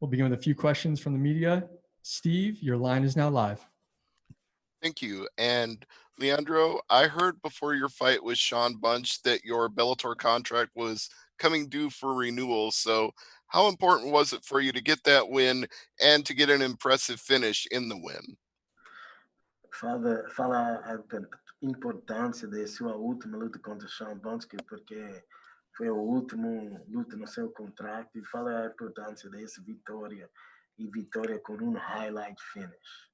We'll begin with a few questions from the media. Steve, your line is now live. Thank you. And Leandro, I heard before your fight with Sean Bunch that your Bellator contract was coming due for renewal. So how important was it for you to get that win and to get an impressive finish in the win? Fala a importância da sua última luta contra Sean Bunch, porque foi a última luta no seu contrato, e fala a importância dessa vitória e vitória com highlight finish.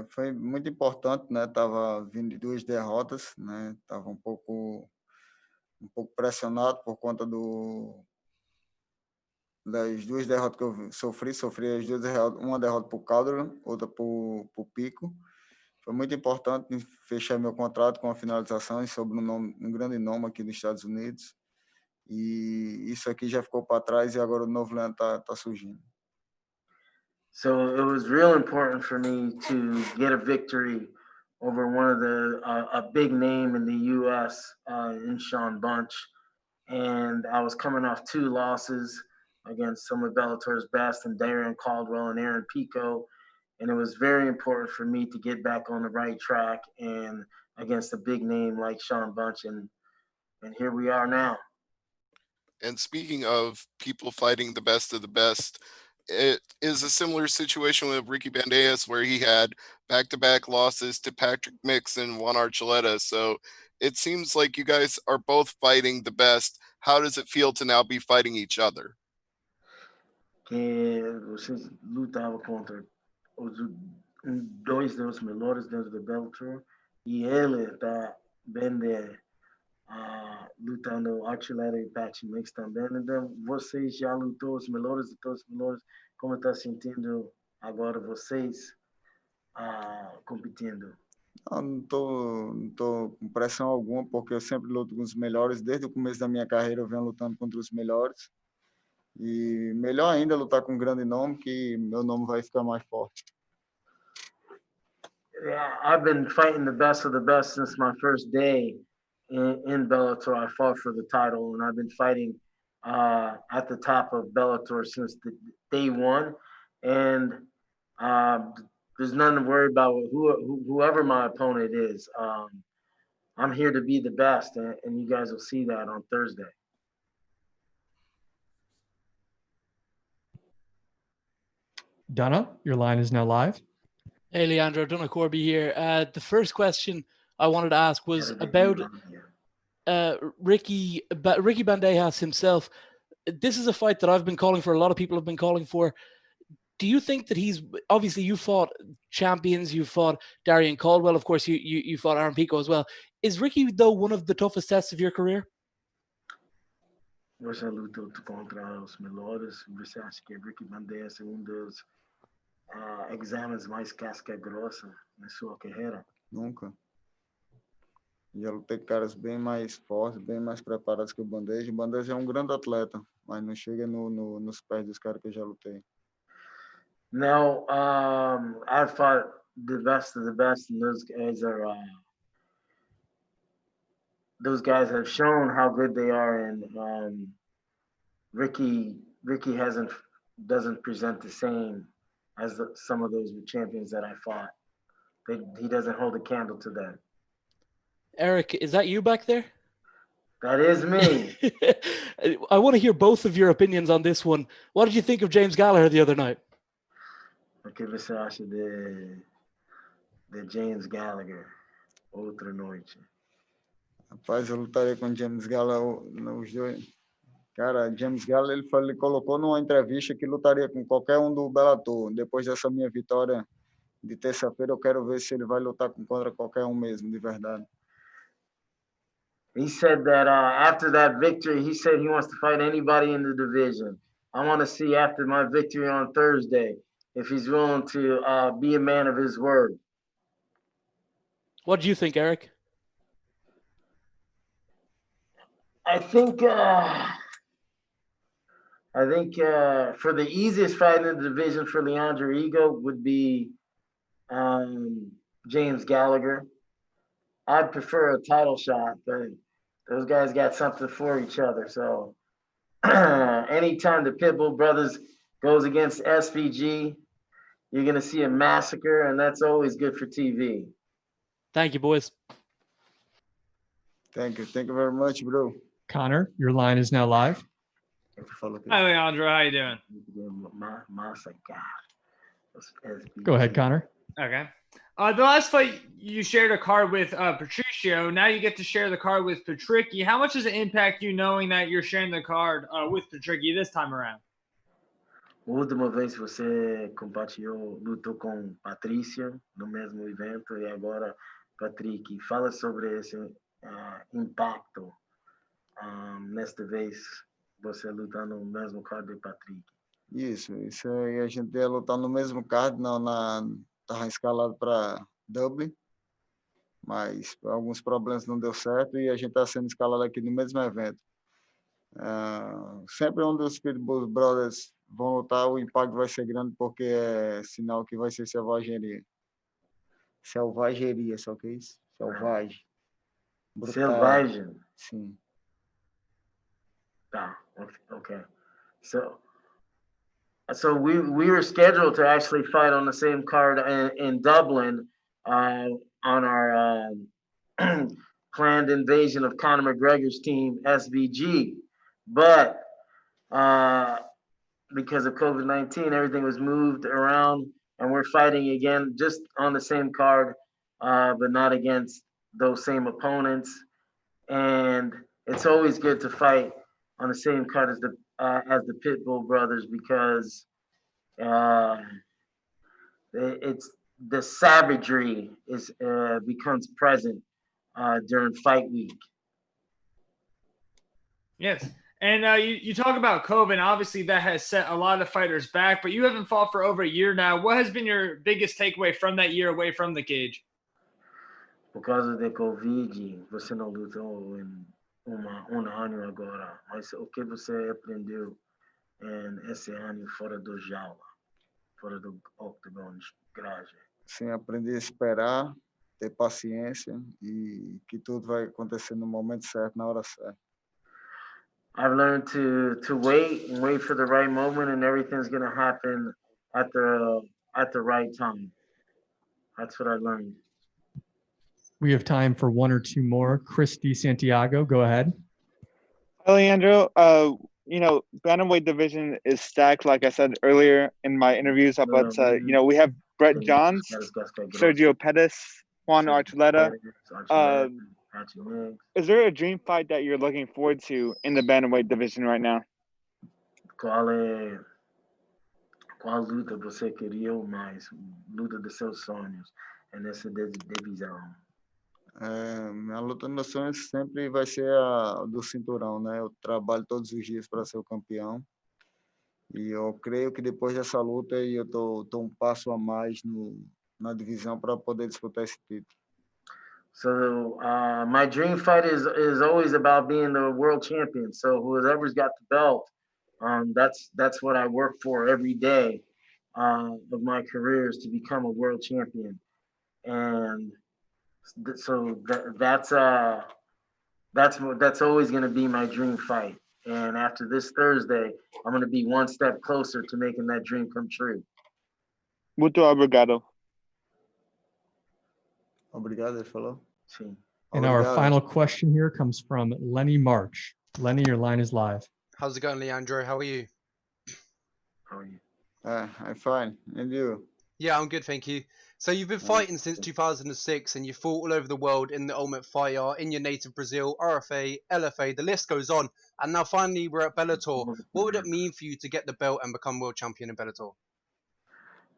Foi muito importante, né? Tava vindo de 2 derrotas, né? Tava um pouco pressionado por conta das 2 derrotas que eu sofri as 2 derrotas, uma derrota por Calderon, outra por Pico. Foi muito importante fechar meu contrato com a finalização e sobre um grande nome aqui nos Estados Unidos. E isso aqui já ficou para trás e agora o novo Leandro tá surgindo. So it was real important for me to get a victory over one of a big name in the U.S. In Sean Bunch, and I was coming off 2 losses against some of Bellator's best, and Darren Caldwell and Aaron Pico, and it was very important for me to get back on the right track and against a big name like Sean Bunch, and here we are now. And speaking of people fighting the best of the best, it is a similar situation with Ricky Bandejas, where he had back-to-back losses to Patrick Mix and Juan Archuleta. So it seems like you guys are both fighting the best. How does it feel to now be fighting each other? Que vocês lutavam contra dois dos melhores dentro do Bellator, e ele está bem lutando Archuleta e Patrick Mix também. Então, vocês já lutou os melhores de todos os melhores. Como está sentindo agora vocês competindo? Não tô com pressão alguma, porque eu sempre luto com os melhores. Desde o começo da minha carreira eu venho lutando contra os melhores. E melhor ainda lutar com um grande nome, que meu nome vai ficar mais forte. Yeah, I've been fighting the best of the best since my first day in Bellator. I fought for the title, and I've been fighting at the top of Bellator since day one. And there's nothing to worry about with whoever my opponent is. I'm here to be the best, and you guys will see that on Thursday. Donna, your line is now live. Hey, Leandro, Donna Corby here. The first question I wanted to ask was about Ricky Bandejas himself. This is a fight that I've been calling for. A lot of people have been calling for. Do you think that obviously you fought champions, you fought Darren Caldwell, of course you fought Aaron Pico as well. Is Ricky, though, one of the toughest tests of your career? Você lutou contra os melhores. Você acha que Ricky Bandejas é dos exames mais casca grossa na sua carreira? Nunca. Já lutei com caras bem mais fortes, bem mais preparados que o Bandeja. O Bandeja é um grande atleta, mas não chega nos pés dos caras que eu já lutei. No, I've fought the best of the best, and those guys have shown how good they are. And Ricky doesn't present the same as some of those champions that I fought. He doesn't hold a candle to them. Eric, is that you back there? That is me. I want to hear both of your opinions on this one. What did you think of James Gallagher the other night? O que você acha de James Gallagher outra noite? Rapaz, eu lutaria com James Gallagher nos dois. Cara, James Gallagher ele colocou numa entrevista que lutaria com qualquer um do Bellator. Depois dessa minha vitória de terça-feira, eu quero ver se ele vai lutar contra qualquer um mesmo, de verdade. He said that after that victory, he said he wants to fight anybody in the division. I want to see after my victory on Thursday if he's willing to be a man of his word. What do you think, Eric? I think for the easiest fight in the division for Leandro Higo would be James Gallagher. I'd prefer a title shot, but those guys got something for each other. So anytime the Pitbull brothers goes against SVG. You're going to see a massacre, and that's always good for TV. Thank you, boys. Thank you very much, bro. Connor, your line is now live. Hi, Leandro. How you doing? Go ahead, Connor. Okay. The last fight, you shared a card with Patricio. Now you get to share the card with Patricky. How much does it impact you knowing that you're sharing the card with Patricky this time around? A última vez você compartilhou, lutou com Patrícia no mesmo evento e agora Patrick. Fala sobre esse impacto nesta vez você lutando no mesmo card de Patrick. Isso aí a gente ia lutar no mesmo card, tava escalado para Dublin, mas por alguns problemas não deu certo e a gente está sendo escalado aqui no mesmo evento. Sempre onde os Pitbull Brothers vão lutar, o impacto vai ser grande porque é sinal que vai ser selvageria. Selvageria, só que é isso? Selvagem. Brutal. Selvagem? Sim. Tá, okay. So we were scheduled to actually fight on the same card in Dublin on our planned invasion of Conor McGregor's team, SVG. But because of COVID-19, everything was moved around and we're fighting again just on the same card, but not against those same opponents. And it's always good to fight on the same card as the Pitbull Brothers because it's the savagery becomes present during fight week. Yes. And you talk about COVID, and obviously that has set a lot of fighters back, but you haven't fought for over a year now. What has been your biggest takeaway from that year away from the cage? Por causa de Covid, você não lutou em ano agora, mas o que você aprendeu esse ano fora do jaula, fora do octagon grade? Sim, aprendi a esperar, ter paciência e que tudo vai acontecer no momento certo, na hora certa. I've learned to wait for the right moment, and everything's going to happen at the right time. That's what I learned. We have time for one or two more. Christy Santiago, go ahead. Hi, Leandro. Bantamweight division is stacked, like I said earlier in my interviews. But we have Brett Johns, Sergio Pettis, Juan Archuleta. Is there a dream fight that you're looking forward to in the bantamweight division right now? Qual luta você queria mais? Luta dos seus sonhos nessa divisão? Minha luta dos meus sonhos sempre vai ser a do cinturão, né? Eu trabalho todos os dias para ser o campeão. E eu creio que depois dessa luta eu tô um passo a mais na divisão para poder disputar esse título. So my dream fight is always about being the world champion. So whoever's got the belt, that's what I work for every day of my career is to become a world champion. And so that's always going to be my dream fight. And after this Thursday, I'm going to be one step closer to making that dream come true. Muito obrigado. Obrigado, ele falou. Sim. And our final question here comes from Lenny March. Lenny, your line is live. How's it going, Leandro? How are you? How are you? I'm fine. And you? Yeah, I'm good, thank you. So you've been fighting since 2006 and you fought all over the world in the Ultimate Fighter, in your native Brazil, RFA, LFA, the list goes on. And now finally we're at Bellator. What would it mean for you to get the belt and become world champion in Bellator?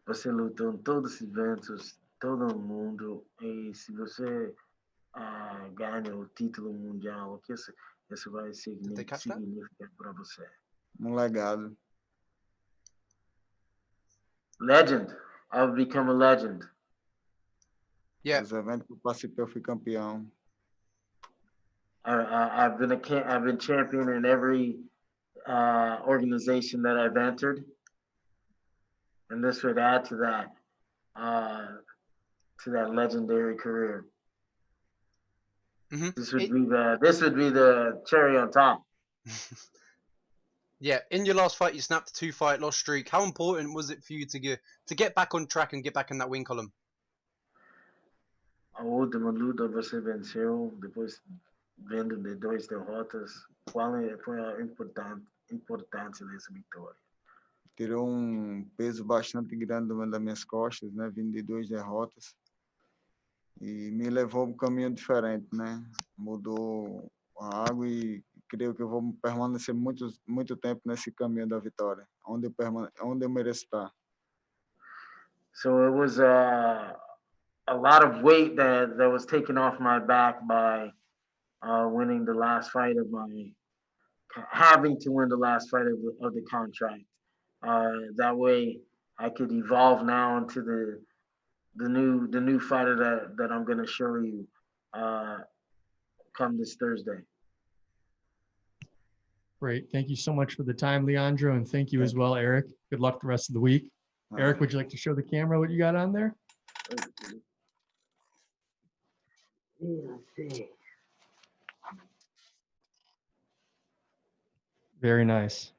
Você lutou em todos os eventos, todo mundo, e se você ganha o título mundial, o que isso vai significar para você? Legado. Legend. I've become a legend. Yeah. Os eventos que eu participei, eu fui campeão. I've been champion in every organization that I've entered, and this would add to that legendary career. Mm-hmm. This would be the cherry on top. Yeah, in your last fight, you snapped a 2-fight loss streak. How important was it for you to get back on track and get back in that win column? A última luta você venceu, depois vendo de 2 derrotas. Qual foi a importância dessa vitória? Tirou peso bastante grande das minhas costas, né? Vindo de 2 derrotas. E me levou um caminho diferente, né? Mudou a água e creio que eu vou permanecer muito tempo nesse caminho da vitória, onde eu mereço estar. So it was a lot of weight that was taken off my back by winning the last fight of having to win the last fight of the contract. That way I could evolve now into the new fighter that I'm going to show you come this Thursday. Great. Thank you so much for the time, Leandro, and thank you as well, Eric. Good luck the rest of the week. Eric, would you like to show the camera what you got on there? Very nice.